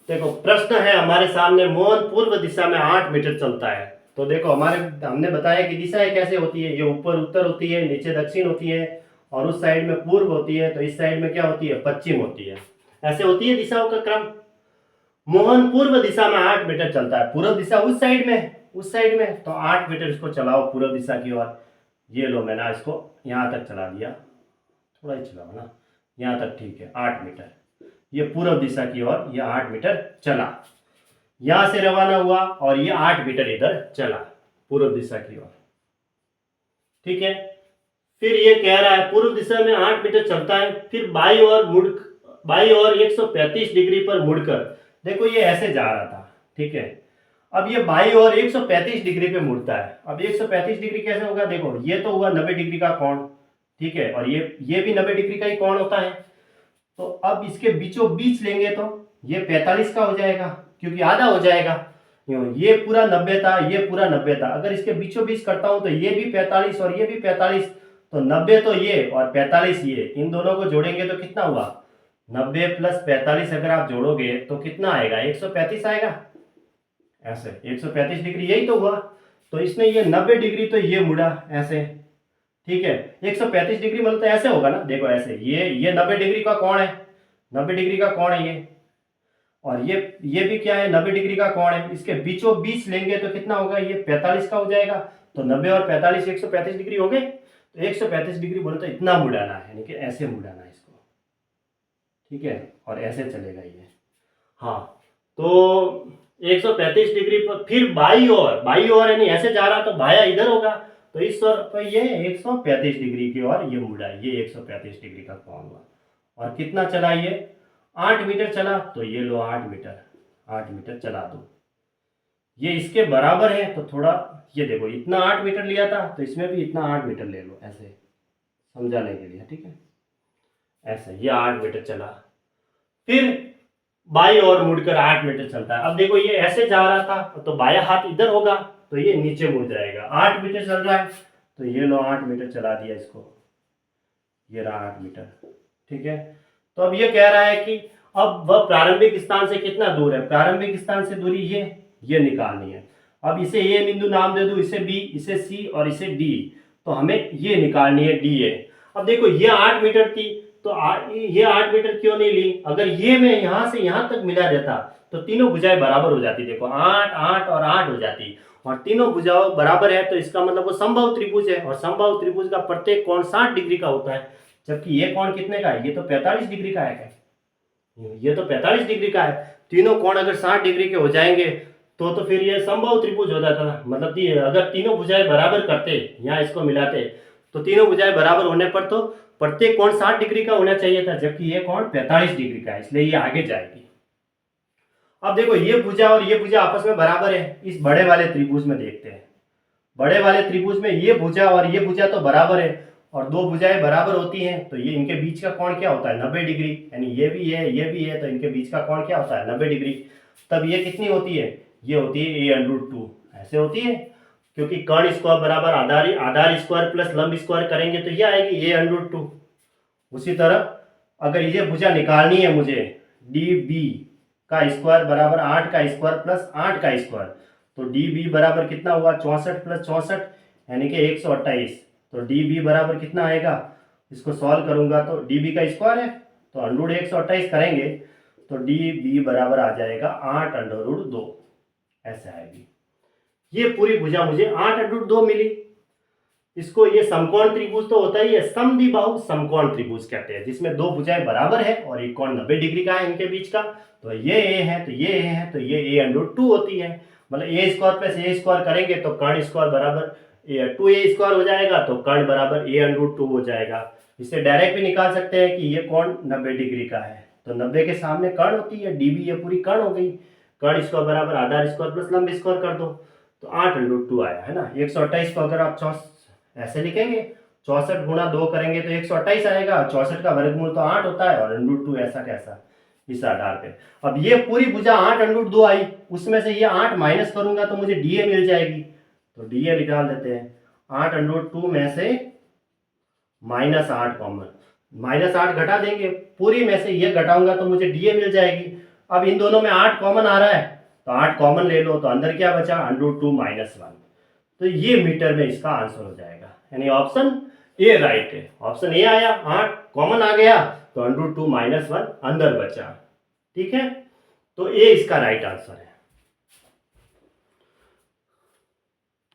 देखो प्रश्न है हमारे सामने, मोहन पूर्व दिशा में 8 मीटर चलता है। तो देखो हमने बताया कि दिशाएं कैसे होती है, ये ऊपर उत्तर होती है, नीचे दक्षिण होती है, और उस साइड में पूर्व होती है, तो इस साइड में क्या होती है, पश्चिम होती है। ऐसे होती है दिशाओं का क्रम। मोहन पूर्व दिशा में 8 मीटर चलता है, पूर्व दिशा उस साइड में तो 8 मीटर इसको चलाओ पूर्व दिशा की ओर। ये लो मैंने इसको यहाँ तक चला दिया, थोड़ा ही चलाओ ना, यहाँ तक ठीक है, 8 मीटर। ये पूर्व दिशा की ओर ये 8 मीटर चला, यहां से रवाना हुआ और ये 8 मीटर इधर चला पूर्व दिशा की ओर। ठीक है, फिर ये कह रहा है पूर्व दिशा में 8 मीटर चलता है, फिर बाई ओर 135 डिग्री पर मुड़कर, देखो ये ऐसे जा रहा था, ठीक है, अब ये बाई ओर 135 डिग्री पे मुड़ता है। अब 135 डिग्री कैसे होगा, देखो ये तो हुआ 90 डिग्री का कोण, ठीक है, और ये भी 90 डिग्री का ही कोण होता है। तो अब इसके बीचों बीच लेंगे तो ये 45 का हो जाएगा, क्योंकि आधा हो जाएगा। ये पूरा 90 था, ये पूरा 90 था, अगर इसके बीचों बीच करता हूं तो ये भी 45 और ये भी 45, तो 90 तो ये और 45 ये, इन दोनों को जोड़ेंगे तो कितना हुआ, 90 प्लस 45 अगर आप जोड़ोगे तो कितना आएगा, 135 आएगा। ऐसे 135 डिग्री यही तो हुआ, तो इसने ये 90 डिग्री तो ये मुड़ा ऐसे, ठीक है। 135 डिग्री मतलब तो ऐसे होगा ना, देखो ऐसे, ये 90 डिग्री का कोण है, 90 डिग्री का कोण है ये, और ये भी क्या है, 90 डिग्री का कोण है। इसके बीचों बीच लेंगे तो कितना होगा, ये 45 का हो जाएगा। तो 90 और 45 135 डिग्री हो गए। तो 135 डिग्री बोले तो इतना मुड़ाना है, यानी कि ऐसे मुड़ाना है इसको, ठीक है, और ऐसे चलेगा ये। हाँ, तो 135 डिग्री पर फिर बाई ओर यानी ऐसे जा रहा तो बाया इधर होगा, तो इस ओर तो ये 135 डिग्री की ओर ये मुड़ा, ये 135 डिग्री का कोण हुआ। और कितना चला ये, 8 मीटर चला, तो ये लो 8 मीटर चला दो, ये इसके बराबर है। तो थोड़ा ये देखो, इतना 8 मीटर लिया था तो इसमें भी इतना 8 मीटर ले लो, ऐसे समझाने के लिए, ठीक है, ऐसे ये 8 मीटर चला, फिर बाई ओर मुड़कर 8 मीटर चलता है। अब देखो ये ऐसे जा रहा था तो बाया हाथ इधर होगा, तो ये नीचे मुड़ जाएगा। 8 मीटर चल रहा है, तो ये लो 8 मीटर चला दिया इसको, ये रहा 8 मीटर, ठीक है। तो अब ये कह रहा है कि अब वह प्रारंभिक स्थान से कितना दूर है, प्रारंभिक स्थान से दूरी ये निकालनी है। अब इसे ए बिंदु नाम दे दूं, इसे बी, इसे सी और इसे डी, तो हमें ये निकालनी है डी ए। अब देखो ये 8 मीटर थी, तो ये 8 मीटर क्यों नहीं ली, अगर ये मैं यहां से यहां तक मिला देता तो तीनों भुजाएं बराबर हो जाती, देखो 8 8 और 8 हो जाती, और तीनों भुजाओं बराबर है, तो इसका मतलब वो समबाहु त्रिभुज है, और समबाहु त्रिभुज का प्रत्येक कोण 60 डिग्री का होता है। जबकि ये कोण कितने का है, ये तो 45 डिग्री का है, ये तो 45 डिग्री का है। तीनों कोण अगर 60 डिग्री के हो जाएंगे तो फिर ये समबाहु त्रिभुज हो जाता था, मतलब अगर तीनों भुजाएं बराबर करते, यहाँ इसको मिलाते, तो तीनों भुजाएं बराबर होने पर तो प्रत्येक कोण 60 डिग्री का होना चाहिए था, जबकि ये कोण 45 डिग्री का है, इसलिए ये आगे जाएगी। अब देखो ये भुजा और ये भुजा आपस में बराबर है, इस बड़े वाले त्रिभुज में देखते हैं। बड़े वाले त्रिभुज में ये भुजा और ये भुजा तो बराबर है, और दो भुजाएं बराबर होती हैं, तो ये इनके बीच का कोण क्या होता है, 90 डिग्री, यानी ये भी है ये भी है, तो इनके बीच का कोण क्या होता है, 90 डिग्री। तब ये कितनी होती है, ये होती है a√2, ऐसे होती है, क्योंकि कर्ण स्क्वायर बराबर आधार स्क्वायर प्लस लंब स्क्वायर करेंगे तो ये आएगी a√2। उसी तरह अगर ये भुजा निकालनी है मुझे, db का स्क्वायर बराबर 8 का स्क्वायर प्लस 8 का स्क्वायर, तो db बराबर कितना हुआ, 64 प्लस 64 यानी कि 128, तो db बराबर कितना आएगा, इसको सॉल्व करूंगा तो db का स्क्वायर है, तो अंडरूट 128 करेंगे तो db बराबर आ जाएगा 8√2, ऐसे आएगी। ये पूरी भुजा मुझे 8√2 मिली। इसको ये समकोण त्रिभुज तो होता ही है, समद्विबाहु समकोण त्रिभुज कहते हैं, जिसमें दो भुजाएं बराबर है और एक कोण 90 डिग्री का है इनके बीच का, तो ये a है तो ये a है, तो ये a√2 होती है, मतलब a square plus a square करेंगे तो कर्ण स्क्वायर बराबर 2a स्क्वायर हो जाएगा, तो कर्ण बराबर a√2 हो जाएगा। इससे डायरेक्ट भी निकाल सकते हैं कि ये कोण 90 डिग्री का है, तो 90 के सामने कर्ण होती है, db ये पूरी कर्ण हो गई, कर्ण स्क्वायर बराबर आधार स्क्वायर प्लस लंब स्क्वायर कर दो, तो 8√2 आया है ना। 128 को अगर आप ऐसे लिखेंगे, 64 गुणा 2 करेंगे तो 128 आएगा, 64 का वर्गमूल तो 8 होता है, और √2 ऐसा कैसा, इस आधार पे। अब ये पूरी भुजा 8√2 आई, उसमें से ये 8 माइनस करूंगा तो मुझे dA मिल जाएगी, तो dA निकाल देते हैं। 8√2 में से -8 कॉमन, -8 घटा देंगे, पूरी में से ये घटाऊंगा तो मुझे dA मिल जाएगी, अब इन दोनों में 8 कॉमन आ रहा है, तो 8 कॉमन ले लो, तो अंदर क्या बचा, √2 - 1। तो ये मीटर में इसका आंसर हो जाएगा, यानी ऑप्शन ए राइट है। ऑप्शन ए आया, 8 कॉमन आ गया तो √2 - 1 अंदर बचा। ठीक है, तो ए इसका राइट आंसर है।